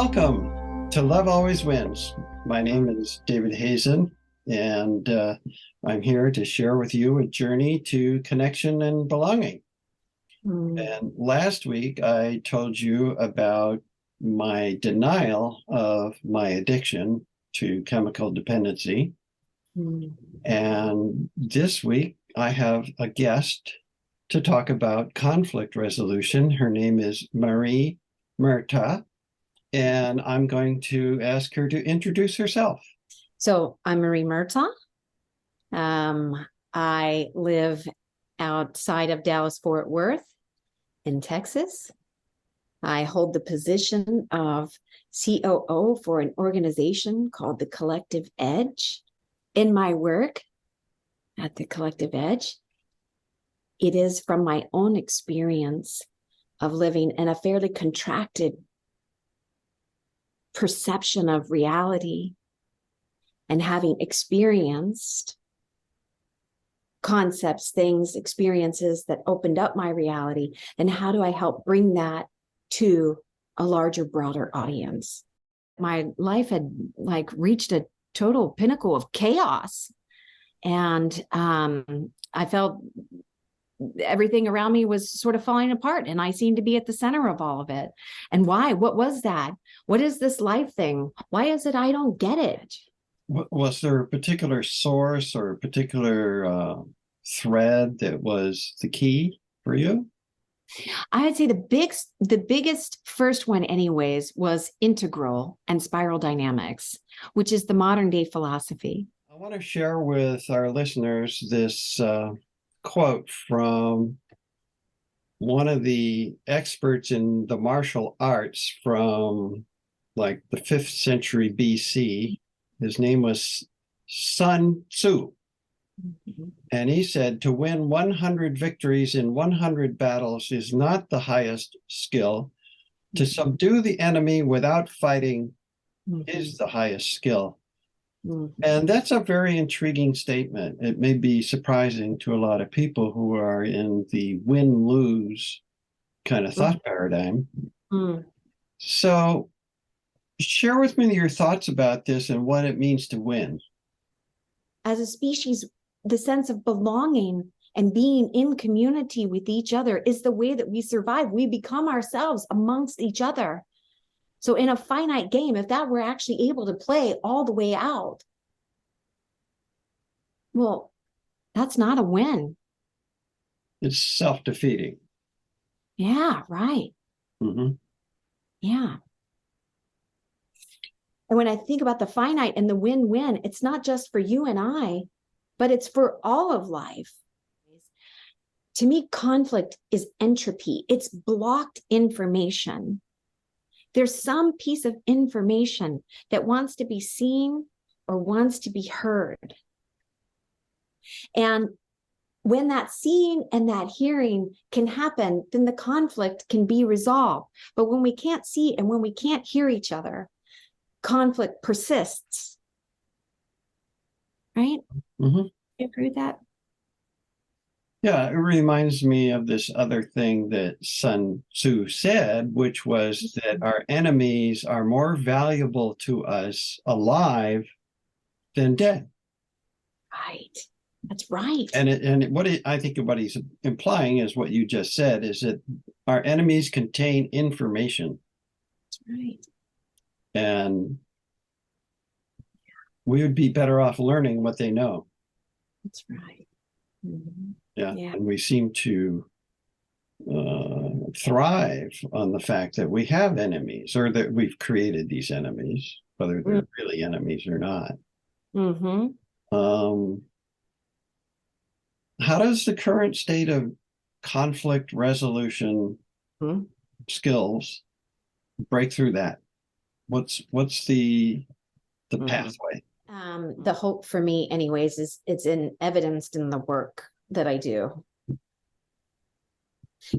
Welcome to Love Always Wins. My name is David Hazen, and I'm here to share with you a journey to connection and belonging. And last week, I told you about my denial of my addiction to chemical dependency. And this week, I have a guest to talk about conflict resolution. Her name is Marie Murtagh, and I'm going to ask her to introduce herself. So I'm Marie Murtagh. I live outside of Dallas-Fort Worth in Texas. I hold the position of COO for an organization called the Collective Edge. In my work at the Collective Edge, it is from my own experience of living in a fairly contracted perception of reality and having experienced concepts, things, experiences that opened up my reality. And how do I help bring that to a larger, broader audience? My life had reached a total pinnacle of chaos. And I felt everything around me was sort of falling apart, and I seemed to be at the center of all of it. And why? What was that? What is this life thing? Why is it I don't get it? Was there a particular source or a particular thread that was the key for you? I would say the biggest first one anyways was integral and spiral dynamics, which is the modern day philosophy. I want to share with our listeners this quote from one of the experts in the martial arts from like the 5th century BC. His name was Sun Tzu. And he said, to win 100 victories in 100 battles is not the highest skill. To subdue the enemy without fighting is the highest skill. And that's a very intriguing statement. It may be surprising to a lot of people who are in the win-lose kind of thought paradigm. So share with me your thoughts about this and what it means to win. As a species, the sense of belonging and being in community with each other is the way that we survive. We become ourselves amongst each other. So in a finite game, if that were actually able to play all the way out, well, that's not a win. It's self-defeating. Yeah, right. Yeah. And when I think about the finite and the win-win, it's not just for you and I, but it's for all of life. To me, conflict is entropy. It's blocked information. There's some piece of information that wants to be seen or wants to be heard. And when that seeing and that hearing can happen, then the conflict can be resolved. But when we can't see and when we can't hear each other, conflict persists. Right? You agree with that? Yeah, it reminds me of this other thing that Sun Tzu said, which was that our enemies are more valuable to us alive than dead. Right. That's right. And I think what he's implying is what you just said, is that our enemies contain information. That's right. And we would be better off learning what they know. That's right. Yeah. And we seem to thrive on the fact that we have enemies, or that we've created these enemies, whether they're really enemies or not. How does the current state of conflict resolution skills break through that? What's the pathway? The hope for me anyways is it's evidenced in the work that I do,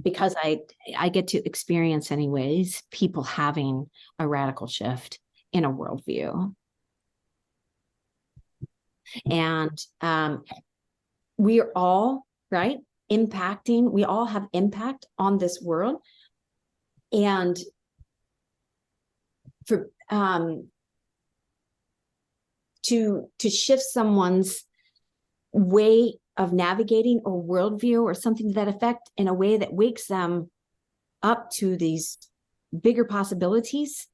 because I get to experience anyways people having a radical shift in a worldview. And we are all, right, impacting, we all have impact on this world. And for to shift someone's way of navigating or worldview or something to that effect in a way that wakes them up to these bigger possibilities,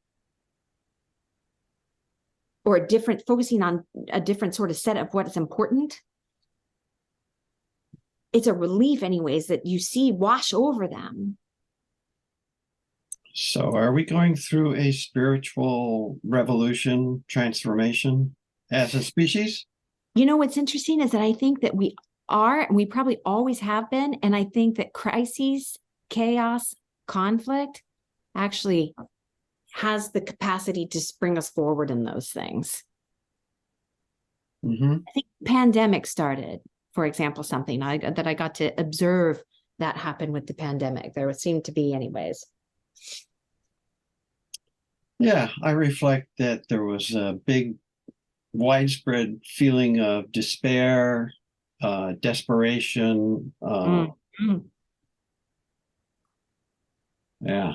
or a different, focusing on a different sort of set of what is important. It's a relief anyways that you see wash over them. So are we going through a spiritual revolution, transformation as a species? You know, what's interesting is that I think that we are, and we probably always have been. And I think that crises, chaos, conflict actually has the capacity to bring us forward in those things. Mm-hmm. I think pandemic started, for example, something that I got to observe that happen with the pandemic. There seemed to be anyways. Yeah, I reflect that there was a big, widespread feeling of despair, desperation. Mm-hmm. Yeah.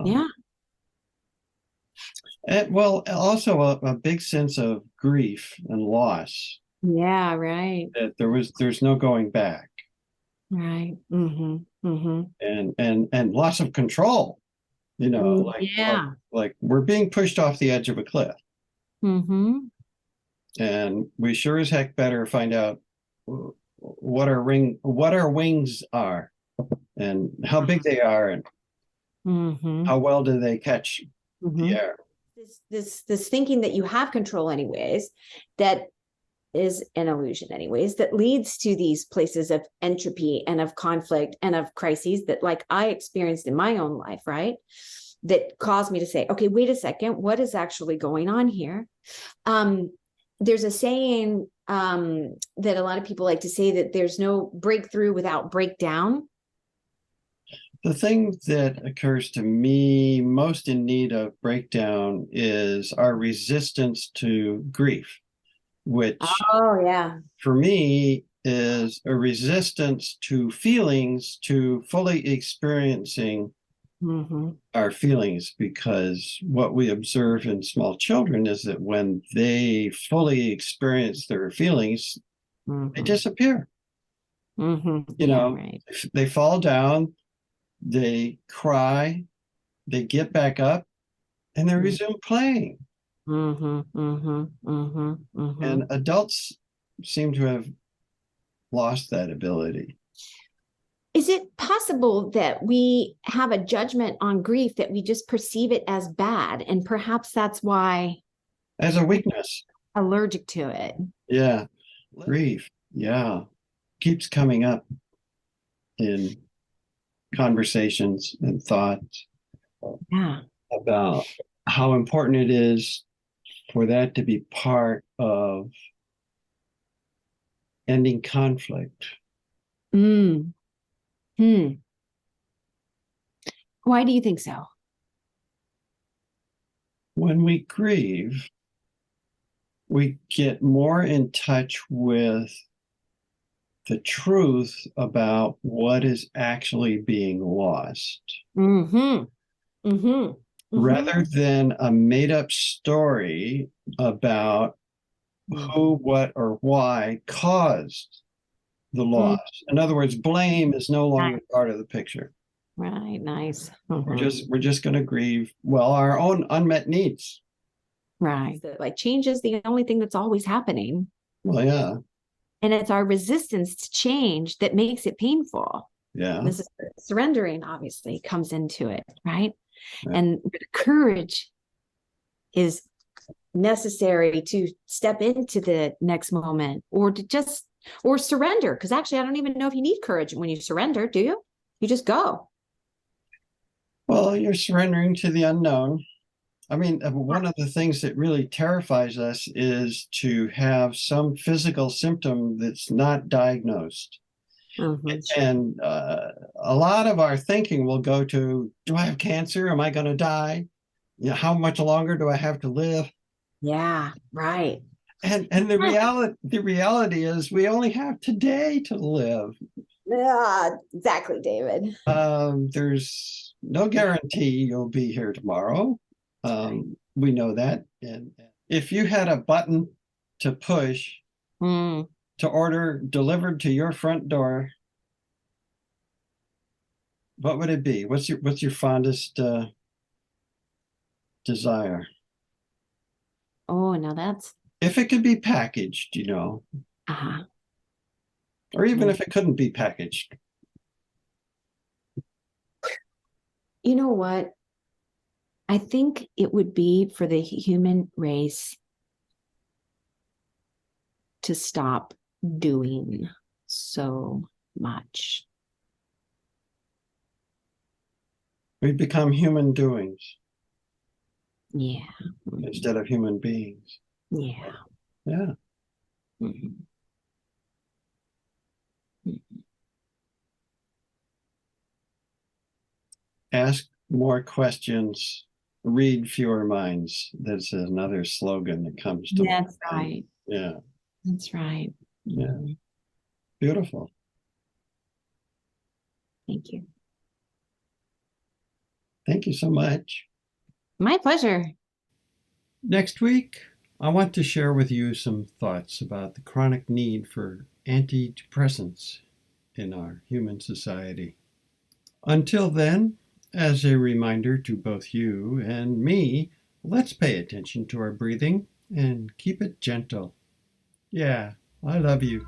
Yeah. And, well, also a big sense of grief and loss. Yeah, right. That there's no going back. Right. Mm-hmm. Mm-hmm. And loss of control. You know, like we're being pushed off the edge of a cliff. Mm-hmm. And we sure as heck better find out what our wings are, and how big they are, and how well do they catch the air. This thinking that you have control anyways, that is an illusion anyways, that leads to these places of entropy and of conflict and of crises that, like, I experienced in my own life, right? That caused me to say, okay, wait a second, what is actually going on here? There's a saying that a lot of people like to say, that there's no breakthrough without breakdown. The thing that occurs to me most in need of breakdown is our resistance to grief, which for me is a resistance to feelings, to fully experiencing our feelings, because what we observe in small children is that when they fully experience their feelings, they disappear. You know, they fall down, they cry, they get back up, and they resume playing. And adults seem to have lost that ability. Is it possible that we have a judgment on grief, that we just perceive it as bad, and perhaps that's why, as a weakness, allergic to it? Yeah, grief, yeah, keeps coming up in conversations and thoughts about how important it is for that to be part of ending conflict. Why do you think so? When we grieve, we get more in touch with the truth about what is actually being lost. Rather than a made-up story about who, what, or why caused the loss. In other words, blame is no longer part of the picture. Right. Nice. We're just going to grieve, well, our own unmet needs. Right. Like, change is the only thing that's always happening. Well, yeah. And it's our resistance to change that makes it painful. Yeah. This is surrendering, obviously, comes into it, right? Yeah. And the courage is necessary to step into the next moment, or to just, or surrender. Because actually, I don't even know if you need courage when you surrender, do you? You just go. Well, you're surrendering to the unknown. I mean, one of the things that really terrifies us is to have some physical symptom that's not diagnosed. And a lot of our thinking will go to, do I have cancer? Am I going to die? You know, how much longer do I have to live? Yeah, right. And the reality is we only have today to live. Yeah, exactly, David. There's no guarantee you'll be here tomorrow. We know that. And if you had a button to push Mm. to order delivered to your front door, what would it be? What's your fondest desire? Oh, now that's If it could be packaged, you know, uh or even if it couldn't be packaged. you know what? I think it would be for the human race to stop doing so much. We become human doings Yeah. instead of human beings. Yeah. Yeah. Mhm. Ask more questions, read fewer minds. That's another slogan that comes to mind. That's right. Yeah. That's right. Yeah. Mhm. Beautiful. Thank you. Thank you so much. My pleasure. Next week, I want to share with you some thoughts about the chronic need for antidepressants in our human society. Until then, as a reminder to both you and me, let's pay attention to our breathing and keep it gentle. Yeah, I love you.